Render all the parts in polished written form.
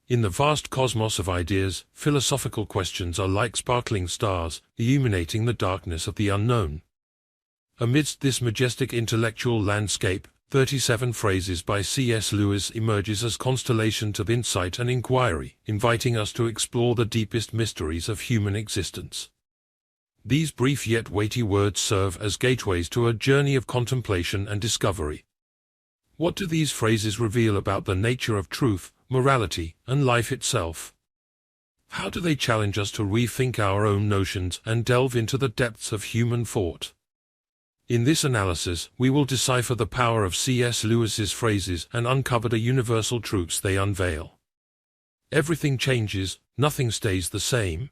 In the vast cosmos of ideas, philosophical questions are like sparkling stars, illuminating the darkness of the unknown. Amidst this majestic intellectual landscape, 37 Phrases by C.S. Lewis emerges as constellations of insight and inquiry, inviting us to explore the deepest mysteries of human existence. These brief yet weighty words serve as gateways to a journey of contemplation and discovery. What do these phrases reveal about the nature of truth, morality, and life itself? How do they challenge us to rethink our own notions and delve into the depths of human thought? In this analysis, we will decipher the power of C.S. Lewis's phrases and uncover the universal truths they unveil. Everything changes, nothing stays the same.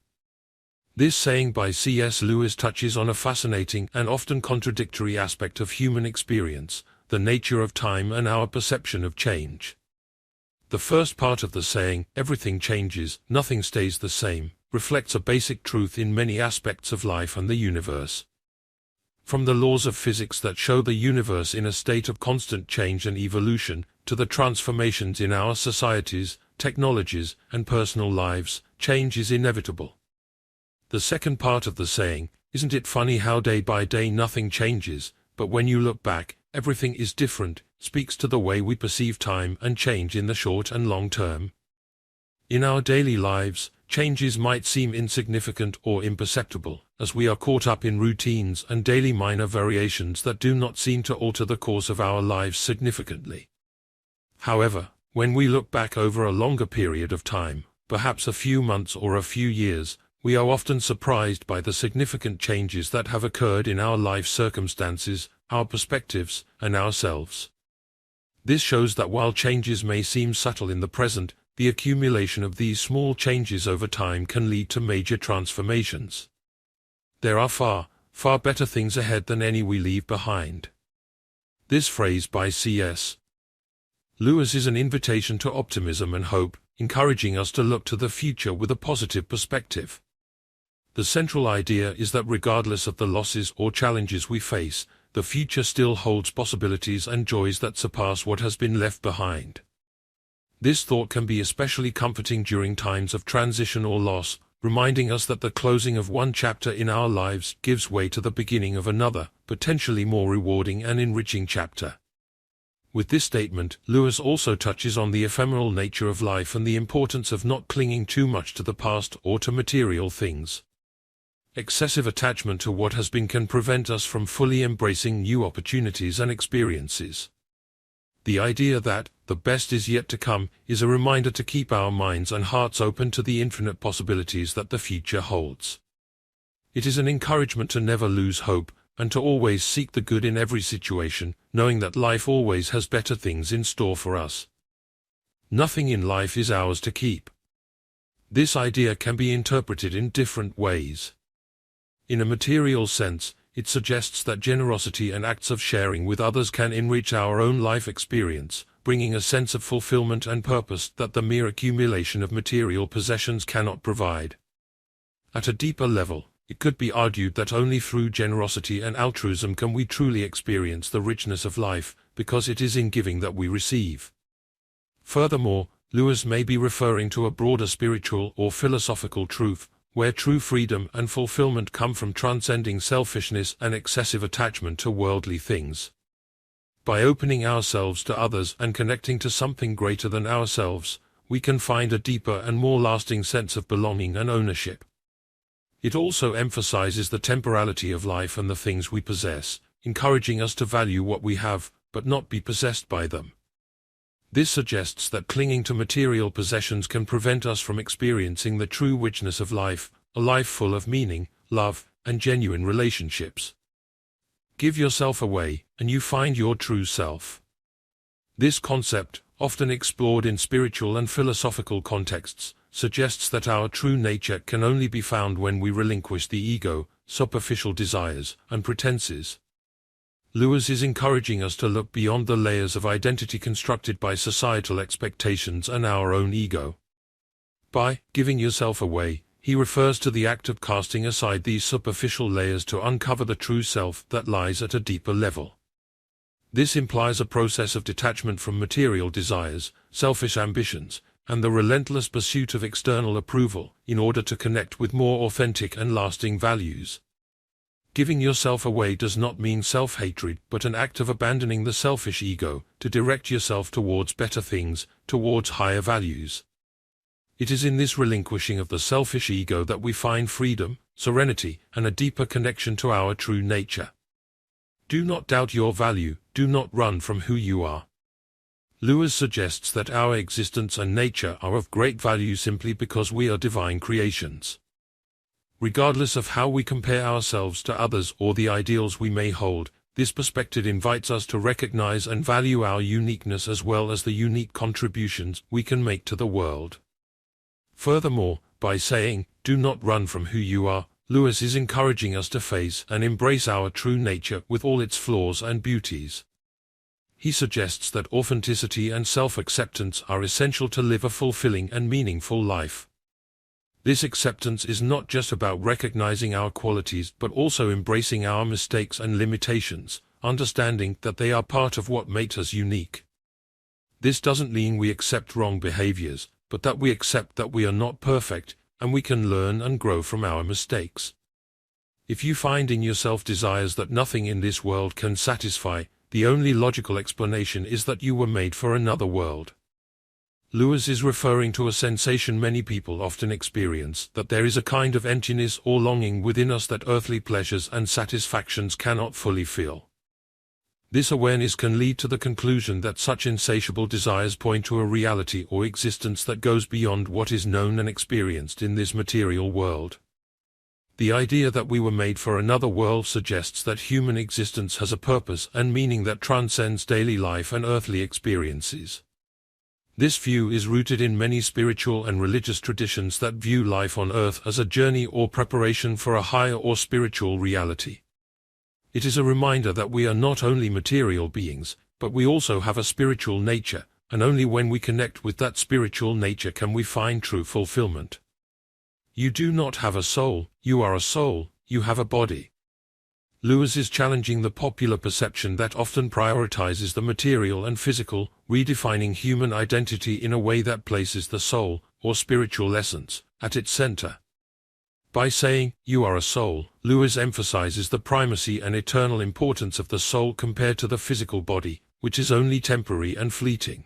This saying by C.S. Lewis touches on a fascinating and often contradictory aspect of human experience, the nature of time and our perception of change. The first part of the saying, "Everything changes, nothing stays the same," reflects a basic truth in many aspects of life and the universe. From the laws of physics that show the universe in a state of constant change and evolution, to the transformations in our societies, technologies, and personal lives, change is inevitable. The second part of the saying, "Isn't it funny how day by day nothing changes, but when you look back, everything is different," speaks to the way we perceive time and change in the short and long term. In our daily lives, changes might seem insignificant or imperceptible, as we are caught up in routines and daily minor variations that do not seem to alter the course of our lives significantly. However, when we look back over a longer period of time, perhaps a few months or a few years, we are often surprised by the significant changes that have occurred in our life circumstances, our perspectives, and ourselves. This shows that while changes may seem subtle in the present, the accumulation of these small changes over time can lead to major transformations. There are far, far better things ahead than any we leave behind. This phrase by C.S. Lewis is an invitation to optimism and hope, encouraging us to look to the future with a positive perspective. The central idea is that regardless of the losses or challenges we face, the future still holds possibilities and joys that surpass what has been left behind. This thought can be especially comforting during times of transition or loss, reminding us that the closing of one chapter in our lives gives way to the beginning of another, potentially more rewarding and enriching chapter. With this statement, Lewis also touches on the ephemeral nature of life and the importance of not clinging too much to the past or to material things. Excessive attachment to what has been can prevent us from fully embracing new opportunities and experiences. The idea that the best is yet to come is a reminder to keep our minds and hearts open to the infinite possibilities that the future holds. It is an encouragement to never lose hope, and to always seek the good in every situation, knowing that life always has better things in store for us. Nothing in life is ours to keep. This idea can be interpreted in different ways. In a material sense, it suggests that generosity and acts of sharing with others can enrich our own life experience, bringing a sense of fulfillment and purpose that the mere accumulation of material possessions cannot provide. At a deeper level, it could be argued that only through generosity and altruism can we truly experience the richness of life, because it is in giving that we receive. Furthermore, Lewis may be referring to a broader spiritual or philosophical truth, where true freedom and fulfillment come from transcending selfishness and excessive attachment to worldly things. By opening ourselves to others and connecting to something greater than ourselves, we can find a deeper and more lasting sense of belonging and ownership. It also emphasizes the temporality of life and the things we possess, encouraging us to value what we have, but not be possessed by them. This suggests that clinging to material possessions can prevent us from experiencing the true richness of life, a life full of meaning, love, and genuine relationships. Give yourself away, and you find your true self. This concept, often explored in spiritual and philosophical contexts, suggests that our true nature can only be found when we relinquish the ego, superficial desires, and pretenses. Lewis is encouraging us to look beyond the layers of identity constructed by societal expectations and our own ego. By giving yourself away, he refers to the act of casting aside these superficial layers to uncover the true self that lies at a deeper level. This implies a process of detachment from material desires, selfish ambitions, and the relentless pursuit of external approval in order to connect with more authentic and lasting values. Giving yourself away does not mean self-hatred, but an act of abandoning the selfish ego to direct yourself towards better things, towards higher values. It is in this relinquishing of the selfish ego that we find freedom, serenity, and a deeper connection to our true nature. Do not doubt your value, do not run from who you are. Lewis suggests that our existence and nature are of great value simply because we are divine creations. Regardless of how we compare ourselves to others or the ideals we may hold, this perspective invites us to recognize and value our uniqueness as well as the unique contributions we can make to the world. Furthermore, by saying, "Do not run from who you are," Lewis is encouraging us to face and embrace our true nature with all its flaws and beauties. He suggests that authenticity and self-acceptance are essential to live a fulfilling and meaningful life. This acceptance is not just about recognizing our qualities but also embracing our mistakes and limitations, understanding that they are part of what makes us unique. This doesn't mean we accept wrong behaviors, but that we accept that we are not perfect, and we can learn and grow from our mistakes. If you find in yourself desires that nothing in this world can satisfy, the only logical explanation is that you were made for another world. Lewis is referring to a sensation many people often experience, that there is a kind of emptiness or longing within us that earthly pleasures and satisfactions cannot fully fill. This awareness can lead to the conclusion that such insatiable desires point to a reality or existence that goes beyond what is known and experienced in this material world. The idea that we were made for another world suggests that human existence has a purpose and meaning that transcends daily life and earthly experiences. This view is rooted in many spiritual and religious traditions that view life on earth as a journey or preparation for a higher or spiritual reality. It is a reminder that we are not only material beings, but we also have a spiritual nature, and only when we connect with that spiritual nature can we find true fulfillment. You do not have a soul, you are a soul, you have a body. Lewis is challenging the popular perception that often prioritizes the material and physical, redefining human identity in a way that places the soul, or spiritual essence, at its center. By saying, "You are a soul," Lewis emphasizes the primacy and eternal importance of the soul compared to the physical body, which is only temporary and fleeting.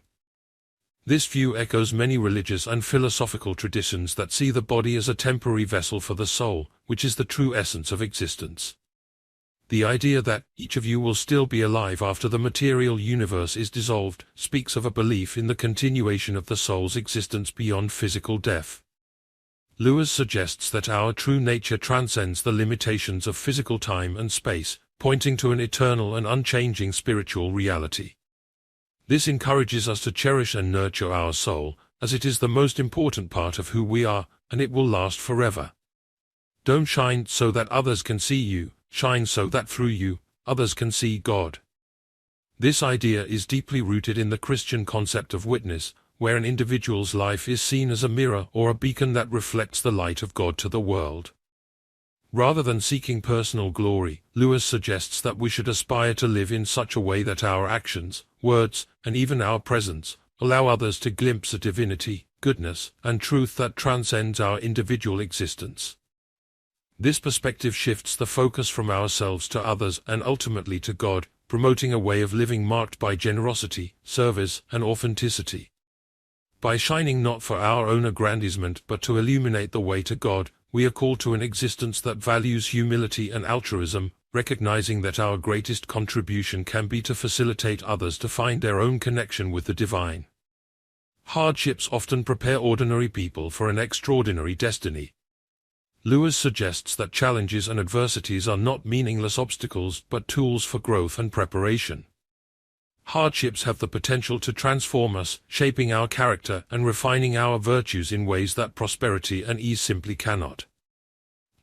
This view echoes many religious and philosophical traditions that see the body as a temporary vessel for the soul, which is the true essence of existence. The idea that each of you will still be alive after the material universe is dissolved speaks of a belief in the continuation of the soul's existence beyond physical death. Lewis suggests that our true nature transcends the limitations of physical time and space, pointing to an eternal and unchanging spiritual reality. This encourages us to cherish and nurture our soul, as it is the most important part of who we are, and it will last forever. Don't shine so that others can see you, shine so that through you, others can see God. This idea is deeply rooted in the Christian concept of witness, where an individual's life is seen as a mirror or a beacon that reflects the light of God to the world. Rather than seeking personal glory, Lewis suggests that we should aspire to live in such a way that our actions, words, and even our presence allow others to glimpse a divinity, goodness, and truth that transcends our individual existence. This perspective shifts the focus from ourselves to others and ultimately to God, promoting a way of living marked by generosity, service, and authenticity. By shining not for our own aggrandizement but to illuminate the way to God, we are called to an existence that values humility and altruism, recognizing that our greatest contribution can be to facilitate others to find their own connection with the divine. Hardships often prepare ordinary people for an extraordinary destiny. Lewis suggests that challenges and adversities are not meaningless obstacles but tools for growth and preparation. Hardships have the potential to transform us, shaping our character and refining our virtues in ways that prosperity and ease simply cannot.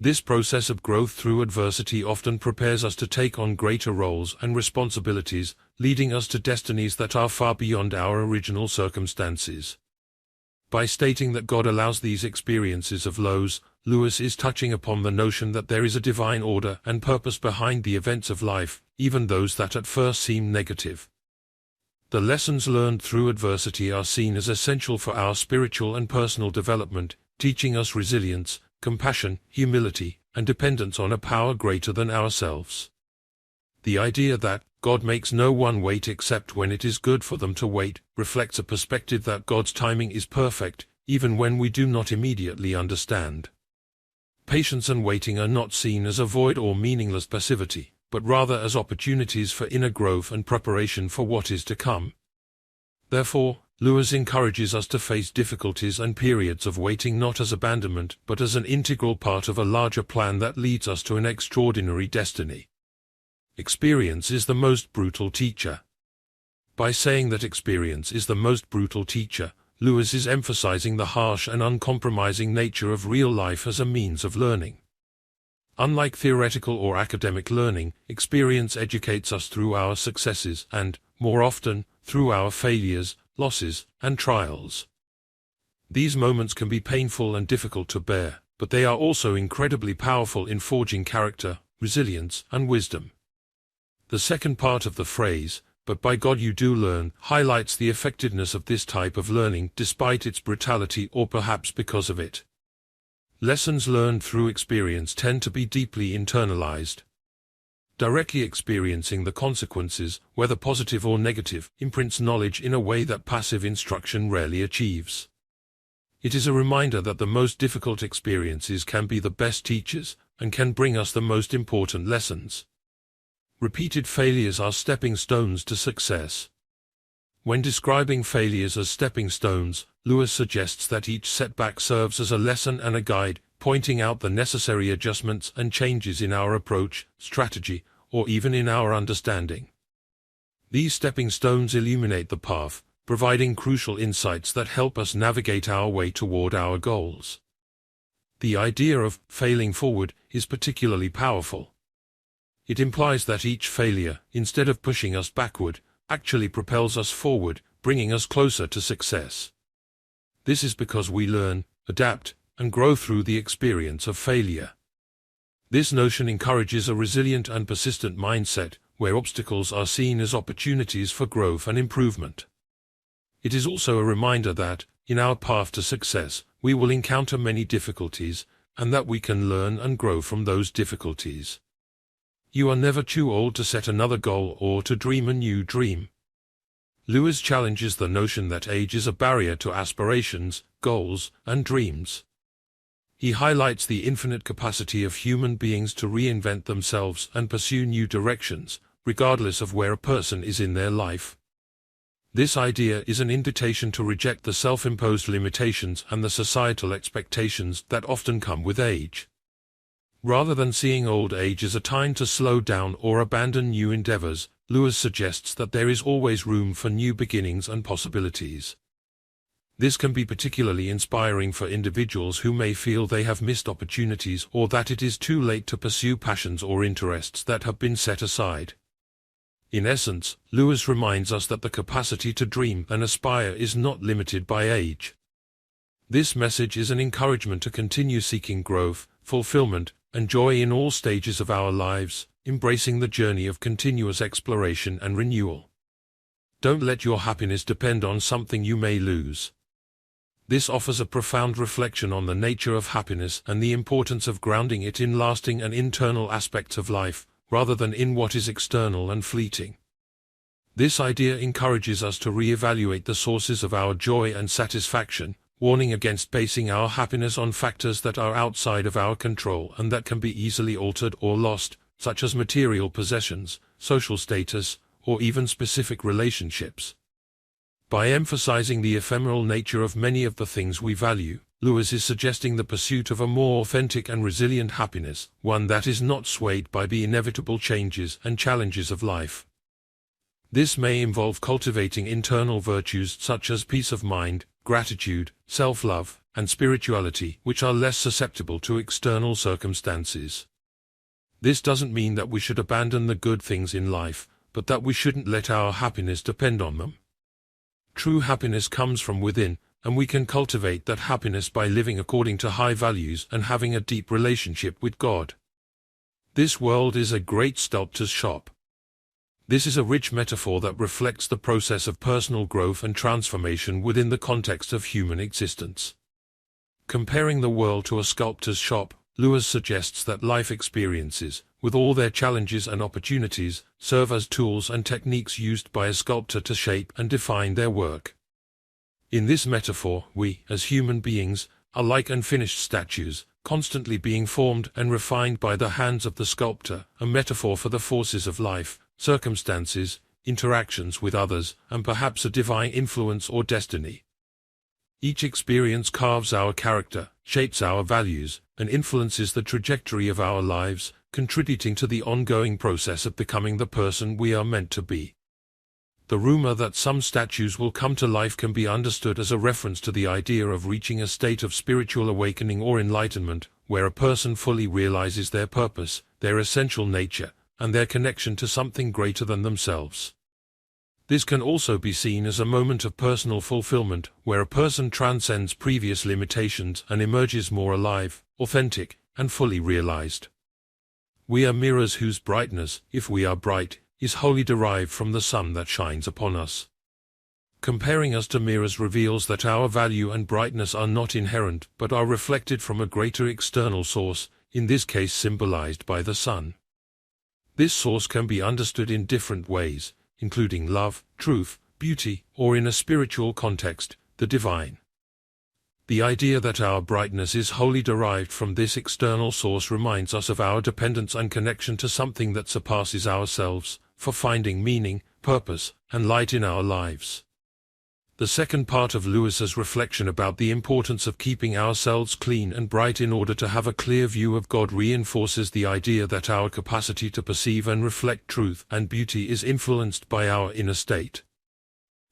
This process of growth through adversity often prepares us to take on greater roles and responsibilities, leading us to destinies that are far beyond our original circumstances. By stating that God allows these experiences of lows, Lewis is touching upon the notion that there is a divine order and purpose behind the events of life, even those that at first seem negative. The lessons learned through adversity are seen as essential for our spiritual and personal development, teaching us resilience, compassion, humility, and dependence on a power greater than ourselves. The idea that God makes no one wait except when it is good for them to wait reflects a perspective that God's timing is perfect, even when we do not immediately understand. Patience and waiting are not seen as a void or meaningless passivity, but rather as opportunities for inner growth and preparation for what is to come. Therefore, Lewis encourages us to face difficulties and periods of waiting not as abandonment but as an integral part of a larger plan that leads us to an extraordinary destiny. Experience is the most brutal teacher. By saying that experience is the most brutal teacher, Lewis is emphasizing the harsh and uncompromising nature of real life as a means of learning. Unlike theoretical or academic learning, experience educates us through our successes and, more often, through our failures, losses, and trials. These moments can be painful and difficult to bear, but they are also incredibly powerful in forging character, resilience, and wisdom. The second part of the phrase, "But by God you do learn," highlights the effectiveness of this type of learning despite its brutality or perhaps because of it. Lessons learned through experience tend to be deeply internalized. Directly experiencing the consequences, whether positive or negative, imprints knowledge in a way that passive instruction rarely achieves. It is a reminder that the most difficult experiences can be the best teachers, and can bring us the most important lessons. Repeated failures are stepping stones to success. When describing failures as stepping stones, Lewis suggests that each setback serves as a lesson and a guide, pointing out the necessary adjustments and changes in our approach, strategy, or even in our understanding. These stepping stones illuminate the path, providing crucial insights that help us navigate our way toward our goals. The idea of failing forward is particularly powerful. It implies that each failure, instead of pushing us backward, actually propels us forward, bringing us closer to success. This is because we learn, adapt, and grow through the experience of failure. This notion encourages a resilient and persistent mindset, where obstacles are seen as opportunities for growth and improvement. It is also a reminder that, in our path to success, we will encounter many difficulties, and that we can learn and grow from those difficulties. You are never too old to set another goal or to dream a new dream. Lewis challenges the notion that age is a barrier to aspirations, goals, and dreams. He highlights the infinite capacity of human beings to reinvent themselves and pursue new directions, regardless of where a person is in their life. This idea is an invitation to reject the self-imposed limitations and the societal expectations that often come with age. Rather than seeing old age as a time to slow down or abandon new endeavors, Lewis suggests that there is always room for new beginnings and possibilities. This can be particularly inspiring for individuals who may feel they have missed opportunities or that it is too late to pursue passions or interests that have been set aside. In essence, Lewis reminds us that the capacity to dream and aspire is not limited by age. This message is an encouragement to continue seeking growth, fulfillment, and joy in all stages of our lives, embracing the journey of continuous exploration and renewal. Don't let your happiness depend on something you may lose. This offers a profound reflection on the nature of happiness and the importance of grounding it in lasting and internal aspects of life, rather than in what is external and fleeting. This idea encourages us to re-evaluate the sources of our joy and satisfaction, warning against basing our happiness on factors that are outside of our control and that can be easily altered or lost, such as material possessions, social status, or even specific relationships. By emphasizing the ephemeral nature of many of the things we value, Lewis is suggesting the pursuit of a more authentic and resilient happiness, one that is not swayed by the inevitable changes and challenges of life. This may involve cultivating internal virtues such as peace of mind, gratitude, self-love, and spirituality, which are less susceptible to external circumstances. This doesn't mean that we should abandon the good things in life, but that we shouldn't let our happiness depend on them. True happiness comes from within, and we can cultivate that happiness by living according to high values and having a deep relationship with God. This world is a great sculptor's shop. This is a rich metaphor that reflects the process of personal growth and transformation within the context of human existence. Comparing the world to a sculptor's shop, Lewis suggests that life experiences, with all their challenges and opportunities, serve as tools and techniques used by a sculptor to shape and define their work. In this metaphor, we, as human beings, are like unfinished statues, constantly being formed and refined by the hands of the sculptor, a metaphor for the forces of life, circumstances, interactions with others, and perhaps a divine influence or destiny. Each experience carves our character, shapes our values, and influences the trajectory of our lives, contributing to the ongoing process of becoming the person we are meant to be. The rumor that some statues will come to life can be understood as a reference to the idea of reaching a state of spiritual awakening or enlightenment, where a person fully realizes their purpose, their essential nature, and their connection to something greater than themselves. This can also be seen as a moment of personal fulfillment, where a person transcends previous limitations and emerges more alive, authentic, and fully realized. We are mirrors whose brightness, if we are bright, is wholly derived from the sun that shines upon us. Comparing us to mirrors reveals that our value and brightness are not inherent but are reflected from a greater external source, in this case symbolized by the sun. This source can be understood in different ways, including love, truth, beauty, or in a spiritual context, the divine. The idea that our brightness is wholly derived from this external source reminds us of our dependence and connection to something that surpasses ourselves, for finding meaning, purpose, and light in our lives. The second part of Lewis's reflection about the importance of keeping ourselves clean and bright in order to have a clear view of God reinforces the idea that our capacity to perceive and reflect truth and beauty is influenced by our inner state.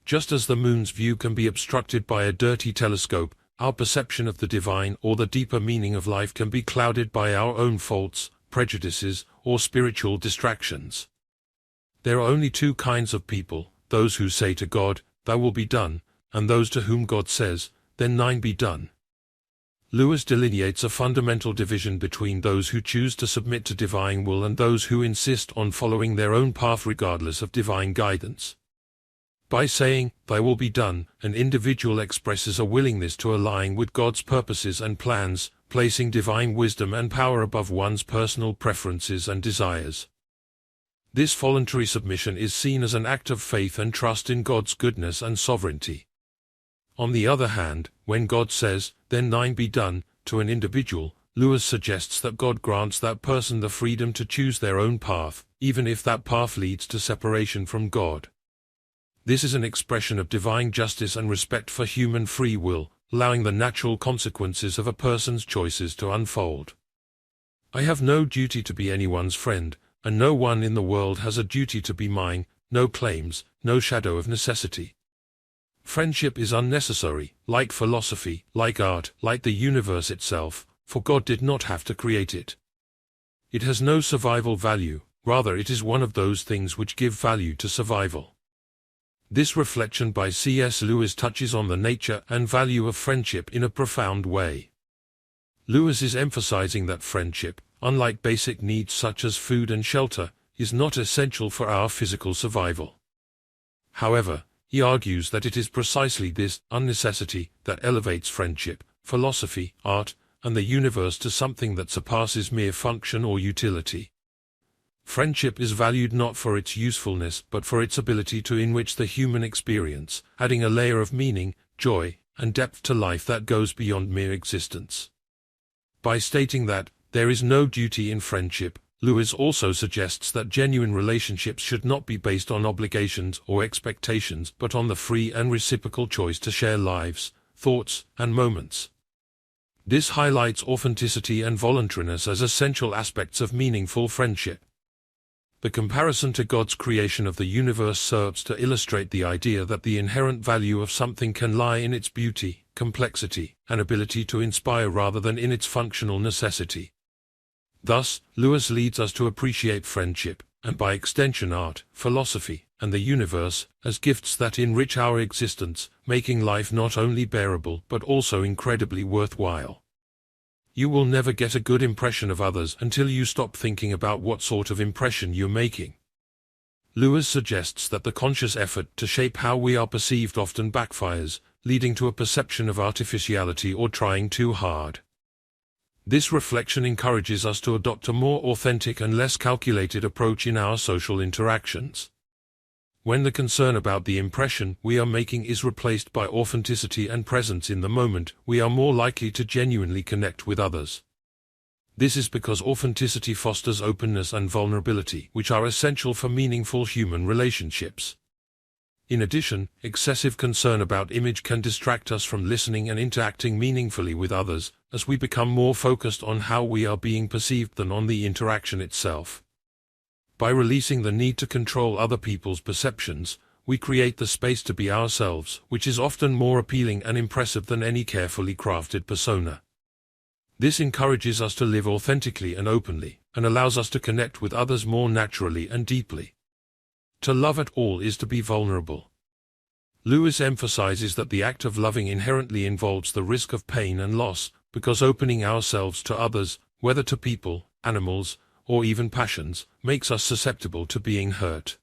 Just as the moon's view can be obstructed by a dirty telescope, our perception of the divine or the deeper meaning of life can be clouded by our own faults, prejudices, or spiritual distractions. There are only two kinds of people, those who say to God, "Thy will be done," and those to whom God says, "Then thine be done." Lewis delineates a fundamental division between those who choose to submit to divine will and those who insist on following their own path regardless of divine guidance. By saying, "Thy will be done," an individual expresses a willingness to align with God's purposes and plans, placing divine wisdom and power above one's personal preferences and desires. This voluntary submission is seen as an act of faith and trust in God's goodness and sovereignty. On the other hand, when God says, "Then thine be done," to an individual, Lewis suggests that God grants that person the freedom to choose their own path, even if that path leads to separation from God. This is an expression of divine justice and respect for human free will, allowing the natural consequences of a person's choices to unfold. I have no duty to be anyone's friend, and no one in the world has a duty to be mine, no claims, no shadow of necessity. Friendship is unnecessary, like philosophy, like art, like the universe itself, for God did not have to create it. It has no survival value, rather it is one of those things which give value to survival. This reflection by C.S. Lewis touches on the nature and value of friendship in a profound way. Lewis is emphasizing that friendship, unlike basic needs such as food and shelter, is not essential for our physical survival. However, he argues that it is precisely this unnecessity that elevates friendship, philosophy, art, and the universe to something that surpasses mere function or utility. Friendship is valued not for its usefulness but for its ability to enrich the human experience, adding a layer of meaning, joy, and depth to life that goes beyond mere existence. By stating that there is no duty in friendship, Lewis also suggests that genuine relationships should not be based on obligations or expectations but on the free and reciprocal choice to share lives, thoughts, and moments. This highlights authenticity and voluntariness as essential aspects of meaningful friendship. The comparison to God's creation of the universe serves to illustrate the idea that the inherent value of something can lie in its beauty, complexity, and ability to inspire rather than in its functional necessity. Thus, Lewis leads us to appreciate friendship, and by extension art, philosophy, and the universe, as gifts that enrich our existence, making life not only bearable but also incredibly worthwhile. You will never get a good impression of others until you stop thinking about what sort of impression you're making. Lewis suggests that the conscious effort to shape how we are perceived often backfires, leading to a perception of artificiality or trying too hard. This reflection encourages us to adopt a more authentic and less calculated approach in our social interactions. When the concern about the impression we are making is replaced by authenticity and presence in the moment, we are more likely to genuinely connect with others. This is because authenticity fosters openness and vulnerability, which are essential for meaningful human relationships. In addition, excessive concern about image can distract us from listening and interacting meaningfully with others, as we become more focused on how we are being perceived than on the interaction itself. By releasing the need to control other people's perceptions, we create the space to be ourselves, which is often more appealing and impressive than any carefully crafted persona. This encourages us to live authentically and openly, and allows us to connect with others more naturally and deeply. To love at all is to be vulnerable. Lewis emphasizes that the act of loving inherently involves the risk of pain and loss, because opening ourselves to others, whether to people, animals, or even passions, makes us susceptible to being hurt.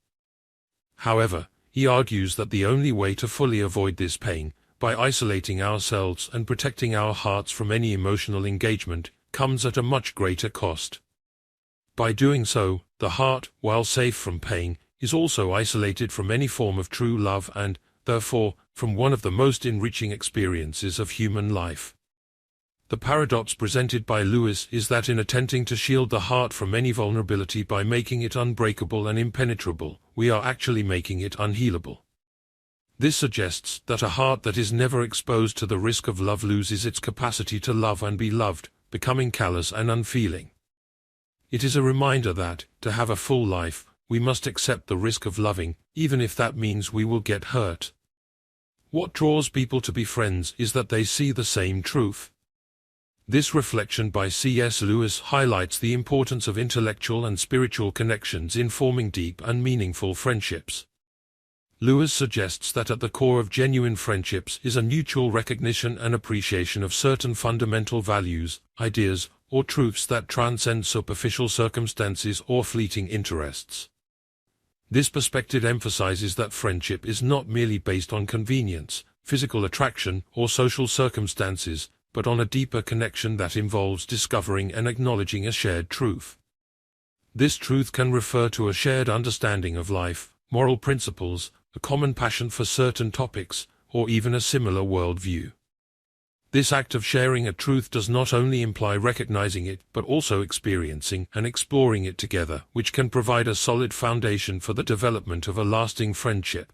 However, he argues that the only way to fully avoid this pain, by isolating ourselves and protecting our hearts from any emotional engagement, comes at a much greater cost. By doing so, the heart, while safe from pain, is also isolated from any form of true love and, therefore, from one of the most enriching experiences of human life. The paradox presented by Lewis is that in attempting to shield the heart from any vulnerability by making it unbreakable and impenetrable, we are actually making it unhealable. This suggests that a heart that is never exposed to the risk of love loses its capacity to love and be loved, becoming callous and unfeeling. It is a reminder that, to have a full life, we must accept the risk of loving, even if that means we will get hurt. What draws people to be friends is that they see the same truth. This reflection by C.S. Lewis highlights the importance of intellectual and spiritual connections in forming deep and meaningful friendships. Lewis suggests that at the core of genuine friendships is a mutual recognition and appreciation of certain fundamental values, ideas, or truths that transcend superficial circumstances or fleeting interests. This perspective emphasizes that friendship is not merely based on convenience, physical attraction, or social circumstances, but on a deeper connection that involves discovering and acknowledging a shared truth. This truth can refer to a shared understanding of life, moral principles, a common passion for certain topics, or even a similar worldview. This act of sharing a truth does not only imply recognizing it, but also experiencing and exploring it together, which can provide a solid foundation for the development of a lasting friendship.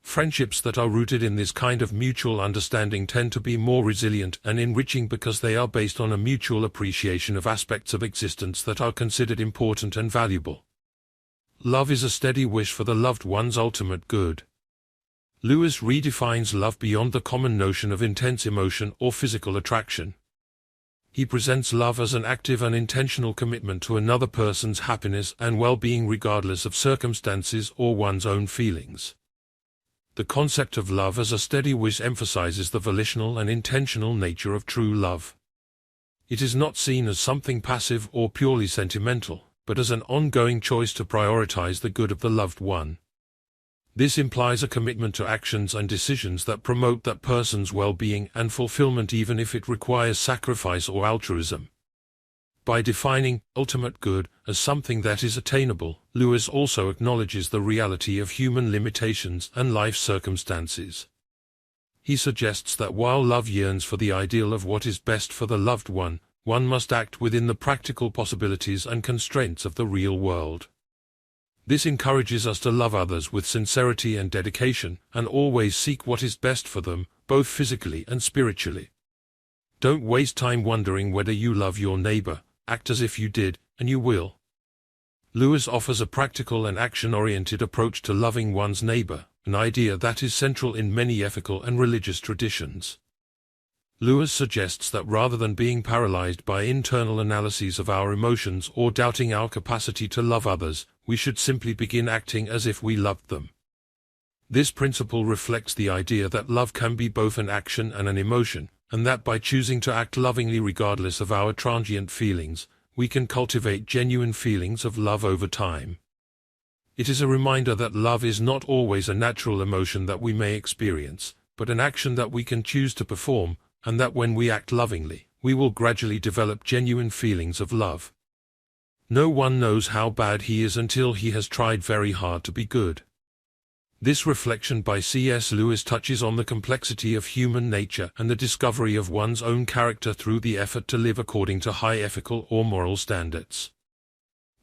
Friendships that are rooted in this kind of mutual understanding tend to be more resilient and enriching because they are based on a mutual appreciation of aspects of existence that are considered important and valuable. Love is a steady wish for the loved one's ultimate good. Lewis redefines love beyond the common notion of intense emotion or physical attraction. He presents love as an active and intentional commitment to another person's happiness and well-being regardless of circumstances or one's own feelings. The concept of love as a steady wish emphasizes the volitional and intentional nature of true love. It is not seen as something passive or purely sentimental, but as an ongoing choice to prioritize the good of the loved one. This implies a commitment to actions and decisions that promote that person's well-being and fulfillment even if it requires sacrifice or altruism. By defining ultimate good as something that is attainable, Lewis also acknowledges the reality of human limitations and life circumstances. He suggests that while love yearns for the ideal of what is best for the loved one must act within the practical possibilities and constraints of the real world. This encourages us to love others with sincerity and dedication, and always seek what is best for them, both physically and spiritually. Don't waste time wondering whether you love your neighbor. Act as if you did, and you will. Lewis offers a practical and action-oriented approach to loving one's neighbor, an idea that is central in many ethical and religious traditions. Lewis suggests that rather than being paralyzed by internal analyses of our emotions or doubting our capacity to love others, we should simply begin acting as if we loved them. This principle reflects the idea that love can be both an action and an emotion, and that by choosing to act lovingly regardless of our transient feelings, we can cultivate genuine feelings of love over time. It is a reminder that love is not always a natural emotion that we may experience, but an action that we can choose to perform, and that when we act lovingly, we will gradually develop genuine feelings of love. No one knows how bad he is until he has tried very hard to be good. This reflection by C.S. Lewis touches on the complexity of human nature and the discovery of one's own character through the effort to live according to high ethical or moral standards.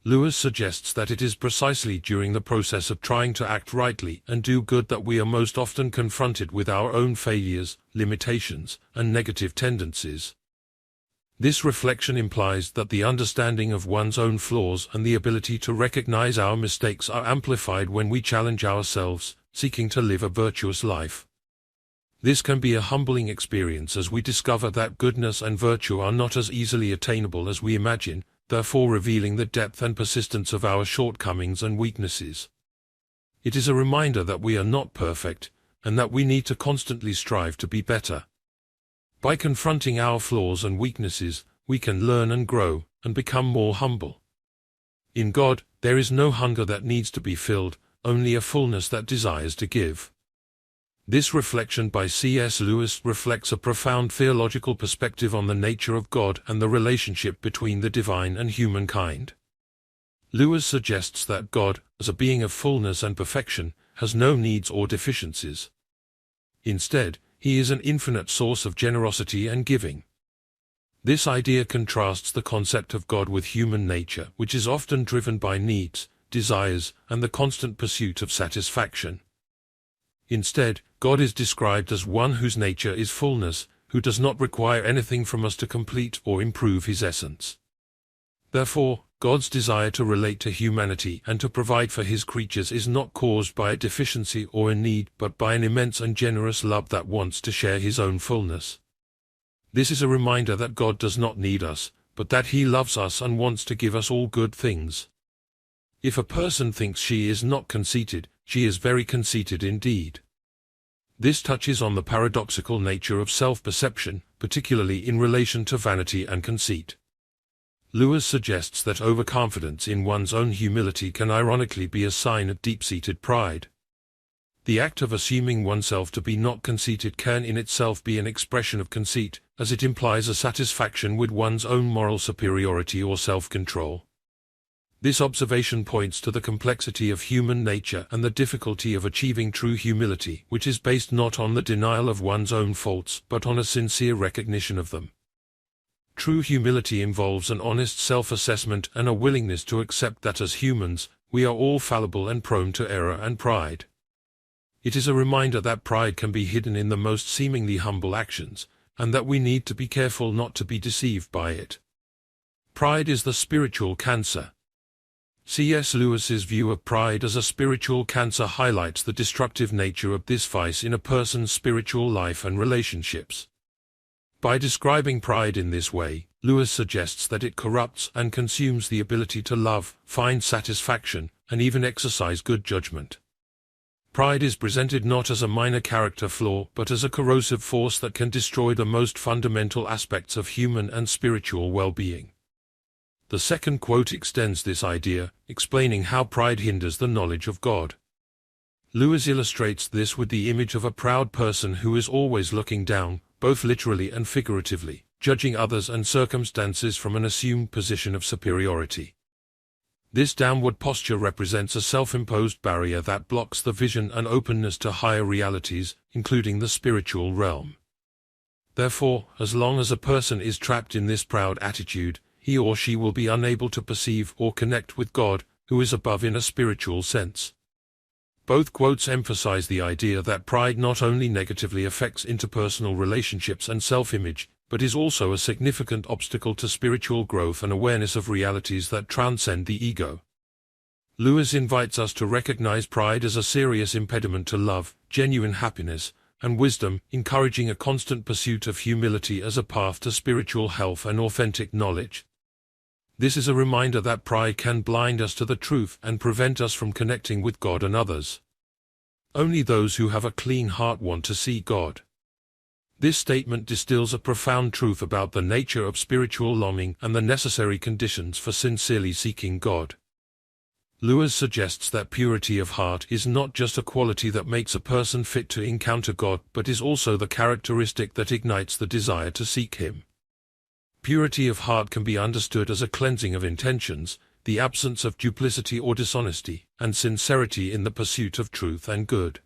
Lewis suggests that it is precisely during the process of trying to act rightly and do good that we are most often confronted with our own failures, limitations, and negative tendencies. This reflection implies that the understanding of one's own flaws and the ability to recognize our mistakes are amplified when we challenge ourselves, seeking to live a virtuous life. This can be a humbling experience as we discover that goodness and virtue are not as easily attainable as we imagine, therefore revealing the depth and persistence of our shortcomings and weaknesses. It is a reminder that we are not perfect, and that we need to constantly strive to be better. By confronting our flaws and weaknesses, we can learn and grow, and become more humble. In God, there is no hunger that needs to be filled, only a fullness that desires to give. This reflection by C.S. Lewis reflects a profound theological perspective on the nature of God and the relationship between the divine and humankind. Lewis suggests that God, as a being of fullness and perfection, has no needs or deficiencies. Instead, He is an infinite source of generosity and giving. This idea contrasts the concept of God with human nature, which is often driven by needs, desires, and the constant pursuit of satisfaction. Instead, God is described as one whose nature is fullness, who does not require anything from us to complete or improve His essence. Therefore, God's desire to relate to humanity and to provide for His creatures is not caused by a deficiency or a need, but by an immense and generous love that wants to share His own fullness. This is a reminder that God does not need us, but that He loves us and wants to give us all good things. If a person thinks she is not conceited, she is very conceited indeed. This touches on the paradoxical nature of self-perception, particularly in relation to vanity and conceit. Lewis suggests that overconfidence in one's own humility can ironically be a sign of deep-seated pride. The act of assuming oneself to be not conceited can in itself be an expression of conceit, as it implies a satisfaction with one's own moral superiority or self-control. This observation points to the complexity of human nature and the difficulty of achieving true humility, which is based not on the denial of one's own faults but on a sincere recognition of them. True humility involves an honest self-assessment and a willingness to accept that as humans, we are all fallible and prone to error and pride. It is a reminder that pride can be hidden in the most seemingly humble actions, and that we need to be careful not to be deceived by it. Pride is the spiritual cancer. C.S. Lewis's view of pride as a spiritual cancer highlights the destructive nature of this vice in a person's spiritual life and relationships. By describing pride in this way, Lewis suggests that it corrupts and consumes the ability to love, find satisfaction, and even exercise good judgment. Pride is presented not as a minor character flaw but as a corrosive force that can destroy the most fundamental aspects of human and spiritual well-being. The second quote extends this idea, explaining how pride hinders the knowledge of God. Lewis illustrates this with the image of a proud person who is always looking down, both literally and figuratively, judging others and circumstances from an assumed position of superiority. This downward posture represents a self-imposed barrier that blocks the vision and openness to higher realities, including the spiritual realm. Therefore, as long as a person is trapped in this proud attitude, he or she will be unable to perceive or connect with God, who is above in a spiritual sense. Both quotes emphasize the idea that pride not only negatively affects interpersonal relationships and self-image, but is also a significant obstacle to spiritual growth and awareness of realities that transcend the ego. Lewis invites us to recognize pride as a serious impediment to love, genuine happiness, and wisdom, encouraging a constant pursuit of humility as a path to spiritual health and authentic knowledge. This is a reminder that pride can blind us to the truth and prevent us from connecting with God and others. Only those who have a clean heart want to see God. This statement distills a profound truth about the nature of spiritual longing and the necessary conditions for sincerely seeking God. Lewis suggests that purity of heart is not just a quality that makes a person fit to encounter God, but is also the characteristic that ignites the desire to seek Him. Purity of heart can be understood as a cleansing of intentions, the absence of duplicity or dishonesty, and sincerity in the pursuit of truth and good.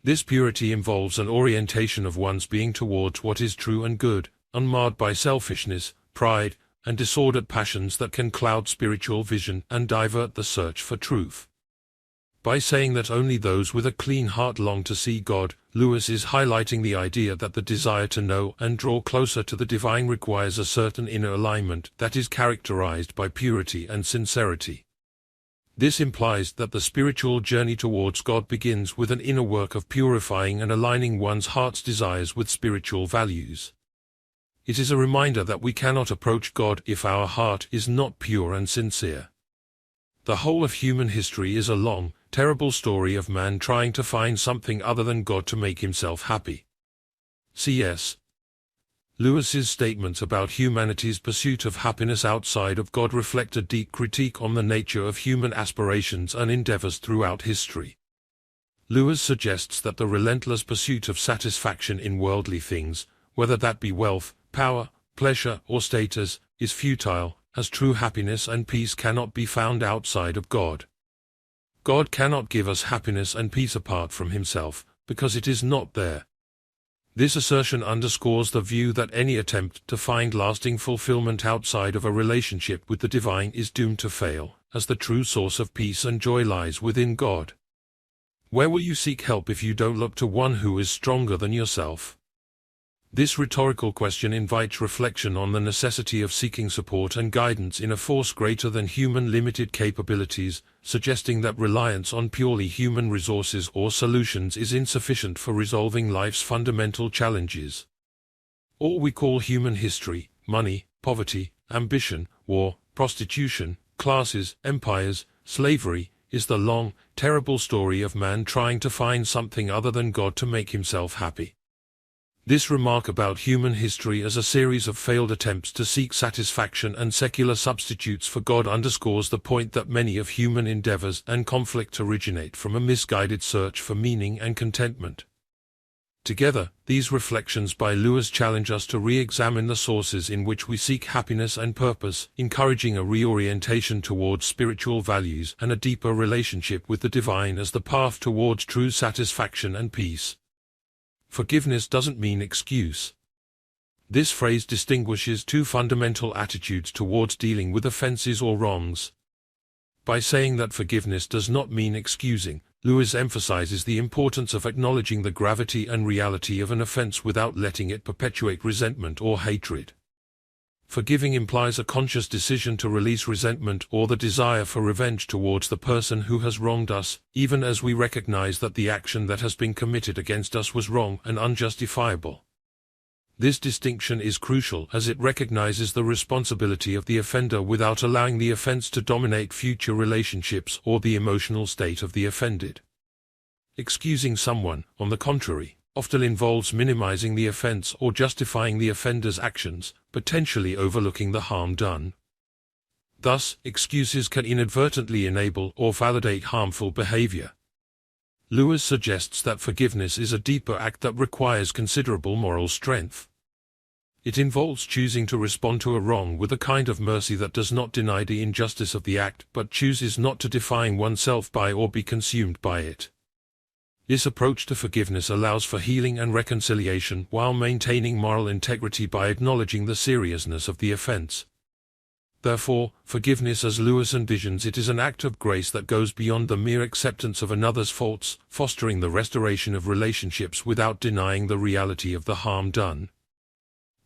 This purity involves an orientation of one's being towards what is true and good, unmarred by selfishness, pride, and disordered passions that can cloud spiritual vision and divert the search for truth. By saying that only those with a clean heart long to see God, Lewis is highlighting the idea that the desire to know and draw closer to the divine requires a certain inner alignment that is characterized by purity and sincerity. This implies that the spiritual journey towards God begins with an inner work of purifying and aligning one's heart's desires with spiritual values. It is a reminder that we cannot approach God if our heart is not pure and sincere. The whole of human history is a long, terrible story of man trying to find something other than God to make himself happy. C.S. Lewis's statements about humanity's pursuit of happiness outside of God reflect a deep critique on the nature of human aspirations and endeavors throughout history. Lewis suggests that the relentless pursuit of satisfaction in worldly things, whether that be wealth, power, pleasure, or status, is futile, as true happiness and peace cannot be found outside of God. God cannot give us happiness and peace apart from Himself, because it is not there. This assertion underscores the view that any attempt to find lasting fulfillment outside of a relationship with the divine is doomed to fail, as the true source of peace and joy lies within God. Where will you seek help if you don't look to one who is stronger than yourself? This rhetorical question invites reflection on the necessity of seeking support and guidance in a force greater than human limited capabilities, suggesting that reliance on purely human resources or solutions is insufficient for resolving life's fundamental challenges. All we call human history, money, poverty, ambition, war, prostitution, classes, empires, slavery, is the long, terrible story of man trying to find something other than God to make himself happy. This remark about human history as a series of failed attempts to seek satisfaction and secular substitutes for God underscores the point that many of human endeavors and conflict originate from a misguided search for meaning and contentment. Together, these reflections by Lewis challenge us to re-examine the sources in which we seek happiness and purpose, encouraging a reorientation towards spiritual values and a deeper relationship with the divine as the path towards true satisfaction and peace. Forgiveness doesn't mean excuse. This phrase distinguishes two fundamental attitudes towards dealing with offenses or wrongs. By saying that forgiveness does not mean excusing, Lewis emphasizes the importance of acknowledging the gravity and reality of an offense without letting it perpetuate resentment or hatred. Forgiving implies a conscious decision to release resentment or the desire for revenge towards the person who has wronged us, even as we recognize that the action that has been committed against us was wrong and unjustifiable. This distinction is crucial as it recognizes the responsibility of the offender without allowing the offense to dominate future relationships or the emotional state of the offended. Excusing someone, on the contrary, often involves minimizing the offense or justifying the offender's actions, potentially overlooking the harm done. Thus, excuses can inadvertently enable or validate harmful behavior. Lewis suggests that forgiveness is a deeper act that requires considerable moral strength. It involves choosing to respond to a wrong with a kind of mercy that does not deny the injustice of the act but chooses not to define oneself by or be consumed by it. This approach to forgiveness allows for healing and reconciliation while maintaining moral integrity by acknowledging the seriousness of the offense. Therefore, forgiveness as Lewis envisions it is an act of grace that goes beyond the mere acceptance of another's faults, fostering the restoration of relationships without denying the reality of the harm done.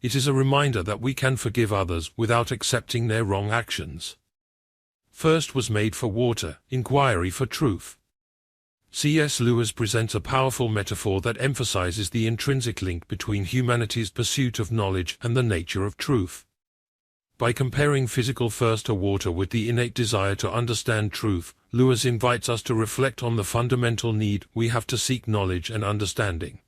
It is a reminder that we can forgive others without accepting their wrong actions. First was made for water, inquiry for truth. C.S. Lewis presents a powerful metaphor that emphasizes the intrinsic link between humanity's pursuit of knowledge and the nature of truth. By comparing physical thirst to water with the innate desire to understand truth, Lewis invites us to reflect on the fundamental need we have to seek knowledge and understanding.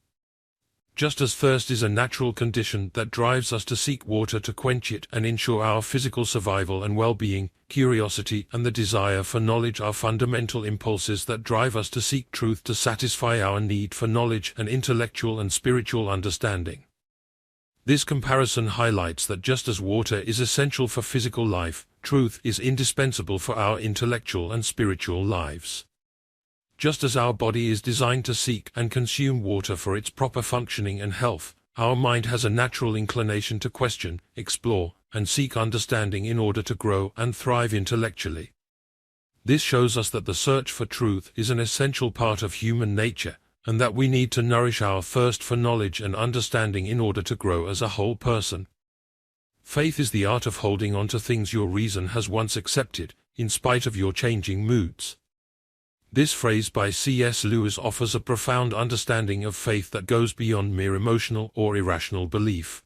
Just as thirst is a natural condition that drives us to seek water to quench it and ensure our physical survival and well-being, curiosity and the desire for knowledge are fundamental impulses that drive us to seek truth to satisfy our need for knowledge and intellectual and spiritual understanding. This comparison highlights that just as water is essential for physical life, truth is indispensable for our intellectual and spiritual lives. Just as our body is designed to seek and consume water for its proper functioning and health, our mind has a natural inclination to question, explore, and seek understanding in order to grow and thrive intellectually. This shows us that the search for truth is an essential part of human nature, and that we need to nourish our thirst for knowledge and understanding in order to grow as a whole person. Faith is the art of holding on to things your reason has once accepted, in spite of your changing moods. This phrase by C.S. Lewis offers a profound understanding of faith that goes beyond mere emotional or irrational belief.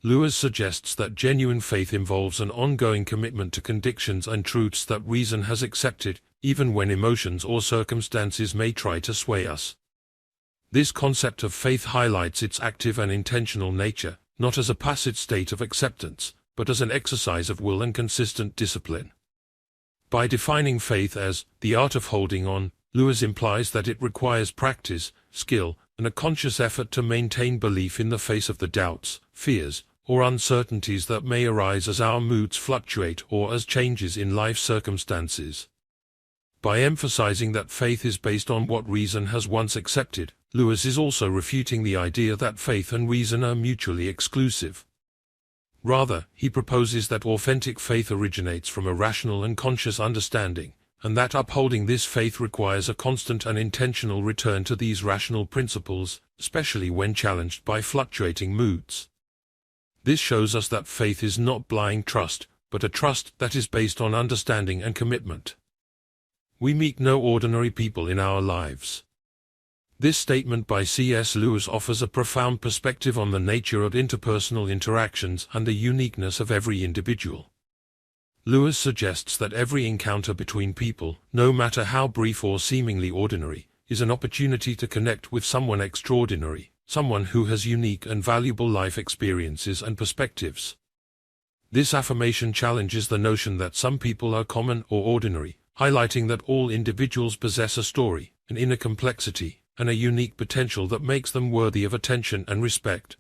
Lewis suggests that genuine faith involves an ongoing commitment to convictions and truths that reason has accepted, even when emotions or circumstances may try to sway us. This concept of faith highlights its active and intentional nature, not as a passive state of acceptance, but as an exercise of will and consistent discipline. By defining faith as the art of holding on, Lewis implies that it requires practice, skill, and a conscious effort to maintain belief in the face of the doubts, fears, or uncertainties that may arise as our moods fluctuate or as changes in life circumstances. By emphasizing that faith is based on what reason has once accepted, Lewis is also refuting the idea that faith and reason are mutually exclusive. Rather, he proposes that authentic faith originates from a rational and conscious understanding, and that upholding this faith requires a constant and intentional return to these rational principles, especially when challenged by fluctuating moods. This shows us that faith is not blind trust, but a trust that is based on understanding and commitment. We meet no ordinary people in our lives. This statement by C.S. Lewis offers a profound perspective on the nature of interpersonal interactions and the uniqueness of every individual. Lewis suggests that every encounter between people, no matter how brief or seemingly ordinary, is an opportunity to connect with someone extraordinary, someone who has unique and valuable life experiences and perspectives. This affirmation challenges the notion that some people are common or ordinary, highlighting that all individuals possess a story, an inner complexity, and a unique potential that makes them worthy of attention and respect.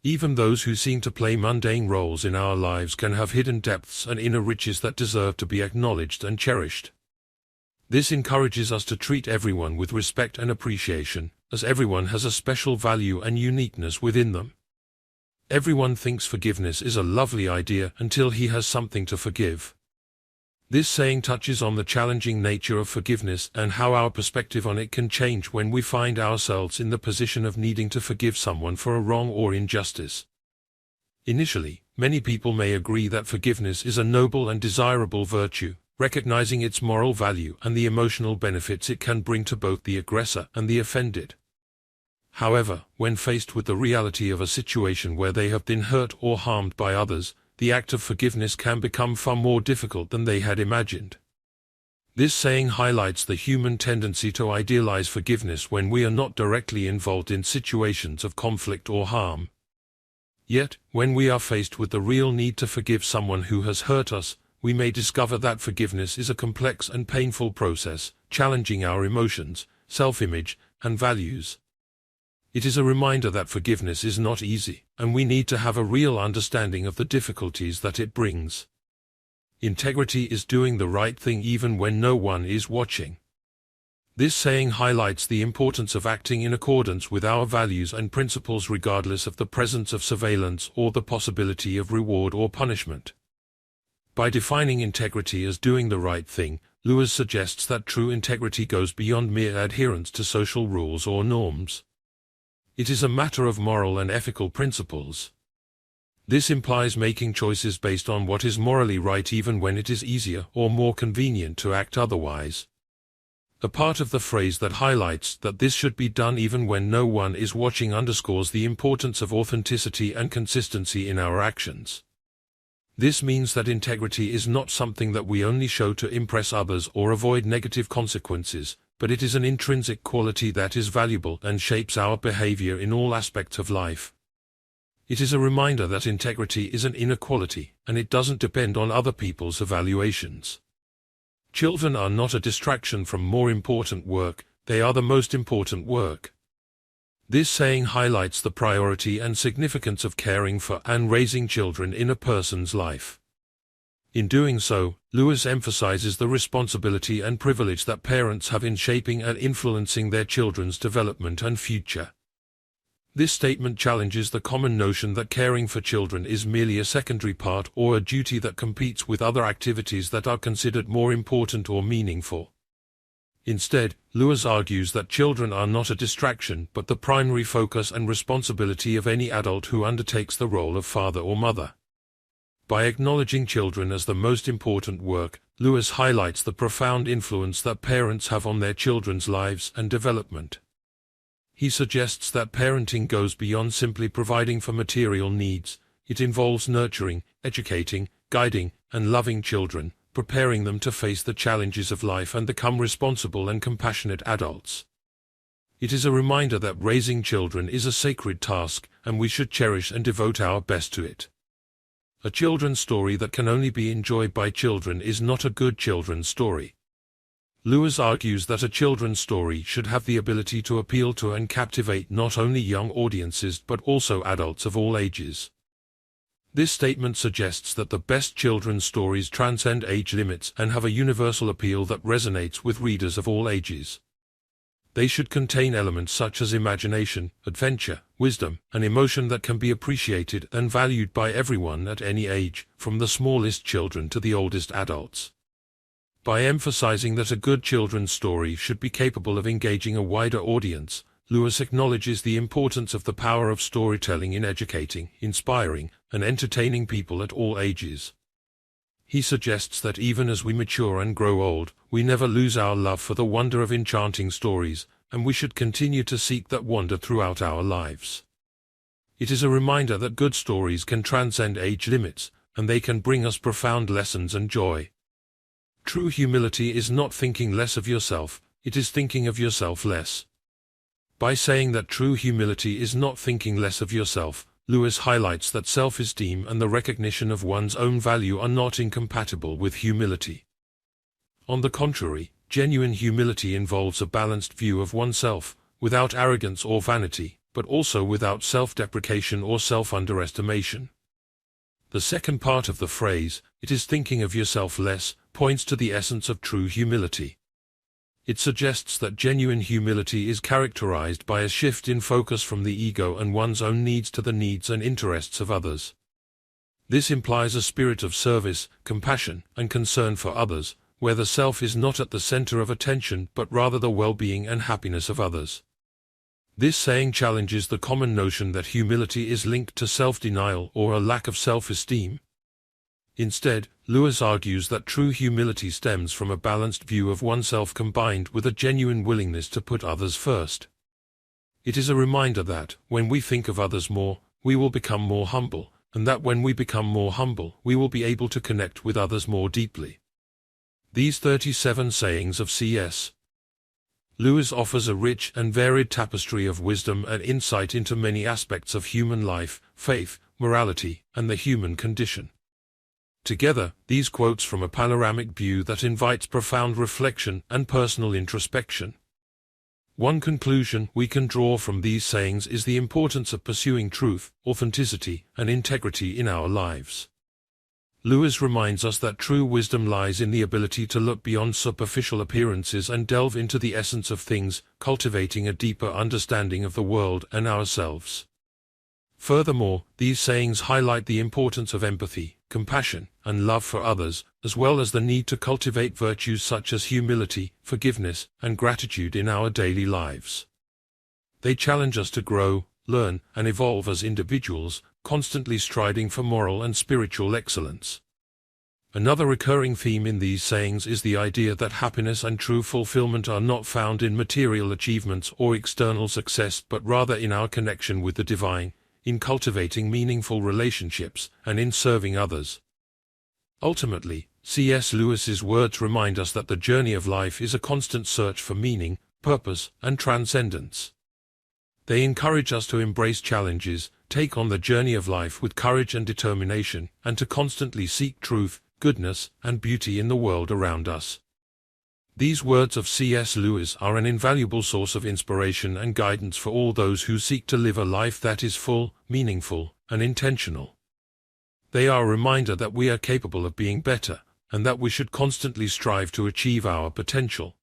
Even those who seem to play mundane roles in our lives can have hidden depths and inner riches that deserve to be acknowledged and cherished. This encourages us to treat everyone with respect and appreciation, as everyone has a special value and uniqueness within them. Everyone thinks forgiveness is a lovely idea until he has something to forgive. This saying touches on the challenging nature of forgiveness and how our perspective on it can change when we find ourselves in the position of needing to forgive someone for a wrong or injustice. Initially, many people may agree that forgiveness is a noble and desirable virtue, recognizing its moral value and the emotional benefits it can bring to both the aggressor and the offended. However, when faced with the reality of a situation where they have been hurt or harmed by others, the act of forgiveness can become far more difficult than they had imagined. This saying highlights the human tendency to idealize forgiveness when we are not directly involved in situations of conflict or harm. Yet, when we are faced with the real need to forgive someone who has hurt us, we may discover that forgiveness is a complex and painful process, challenging our emotions, self-image, and values. It is a reminder that forgiveness is not easy, and we need to have a real understanding of the difficulties that it brings. Integrity is doing the right thing even when no one is watching. This saying highlights the importance of acting in accordance with our values and principles regardless of the presence of surveillance or the possibility of reward or punishment. By defining integrity as doing the right thing, Lewis suggests that true integrity goes beyond mere adherence to social rules or norms. It is a matter of moral and ethical principles. This implies making choices based on what is morally right even when it is easier or more convenient to act otherwise. A part of the phrase that highlights that this should be done even when no one is watching underscores the importance of authenticity and consistency in our actions. This means that integrity is not something that we only show to impress others or avoid negative consequences, but it is an intrinsic quality that is valuable and shapes our behavior in all aspects of life. It is a reminder that integrity is an inner quality, and it doesn't depend on other people's evaluations. Children are not a distraction from more important work, they are the most important work. This saying highlights the priority and significance of caring for and raising children in a person's life. In doing so, Lewis emphasizes the responsibility and privilege that parents have in shaping and influencing their children's development and future. This statement challenges the common notion that caring for children is merely a secondary part or a duty that competes with other activities that are considered more important or meaningful. Instead, Lewis argues that children are not a distraction but the primary focus and responsibility of any adult who undertakes the role of father or mother. By acknowledging children as the most important work, Lewis highlights the profound influence that parents have on their children's lives and development. He suggests that parenting goes beyond simply providing for material needs. It involves nurturing, educating, guiding, and loving children, preparing them to face the challenges of life and become responsible and compassionate adults. It is a reminder that raising children is a sacred task, and we should cherish and devote our best to it. A children's story that can only be enjoyed by children is not a good children's story. Lewis argues that a children's story should have the ability to appeal to and captivate not only young audiences but also adults of all ages. This statement suggests that the best children's stories transcend age limits and have a universal appeal that resonates with readers of all ages. They should contain elements such as imagination, adventure, wisdom, and emotion that can be appreciated and valued by everyone at any age, from the smallest children to the oldest adults. By emphasizing that a good children's story should be capable of engaging a wider audience, Lewis acknowledges the importance of the power of storytelling in educating, inspiring, and entertaining people at all ages. He suggests that even as we mature and grow old, we never lose our love for the wonder of enchanting stories, and we should continue to seek that wonder throughout our lives. It is a reminder that good stories can transcend age limits, and they can bring us profound lessons and joy. True humility is not thinking less of yourself, it is thinking of yourself less. By saying that true humility is not thinking less of yourself, Lewis highlights that self-esteem and the recognition of one's own value are not incompatible with humility. On the contrary, genuine humility involves a balanced view of oneself, without arrogance or vanity, but also without self-deprecation or self-underestimation. The second part of the phrase, "it is thinking of yourself less," points to the essence of true humility. It suggests that genuine humility is characterized by a shift in focus from the ego and one's own needs to the needs and interests of others. This implies a spirit of service, compassion, and concern for others, where the self is not at the center of attention but rather the well-being and happiness of others. This saying challenges the common notion that humility is linked to self-denial or a lack of self-esteem. Instead, Lewis argues that true humility stems from a balanced view of oneself combined with a genuine willingness to put others first. It is a reminder that, when we think of others more, we will become more humble, and that when we become more humble, we will be able to connect with others more deeply. These 37 sayings of C.S. Lewis offers a rich and varied tapestry of wisdom and insight into many aspects of human life, faith, morality, and the human condition. Together, these quotes form a panoramic view that invites profound reflection and personal introspection. One conclusion we can draw from these sayings is the importance of pursuing truth, authenticity, and integrity in our lives. Lewis reminds us that true wisdom lies in the ability to look beyond superficial appearances and delve into the essence of things, cultivating a deeper understanding of the world and ourselves. Furthermore, these sayings highlight the importance of empathy, compassion, and love for others, as well as the need to cultivate virtues such as humility, forgiveness, and gratitude in our daily lives. They challenge us to grow, learn, and evolve as individuals, constantly striding for moral and spiritual excellence. Another recurring theme in these sayings is the idea that happiness and true fulfillment are not found in material achievements or external success but rather in our connection with the divine, in cultivating meaningful relationships, and in serving others. Ultimately, C.S. Lewis's words remind us that the journey of life is a constant search for meaning, purpose, and transcendence. They encourage us to embrace challenges, take on the journey of life with courage and determination, and to constantly seek truth, goodness, and beauty in the world around us. These words of C.S. Lewis are an invaluable source of inspiration and guidance for all those who seek to live a life that is full, meaningful, and intentional. They are a reminder that we are capable of being better, and that we should constantly strive to achieve our potential.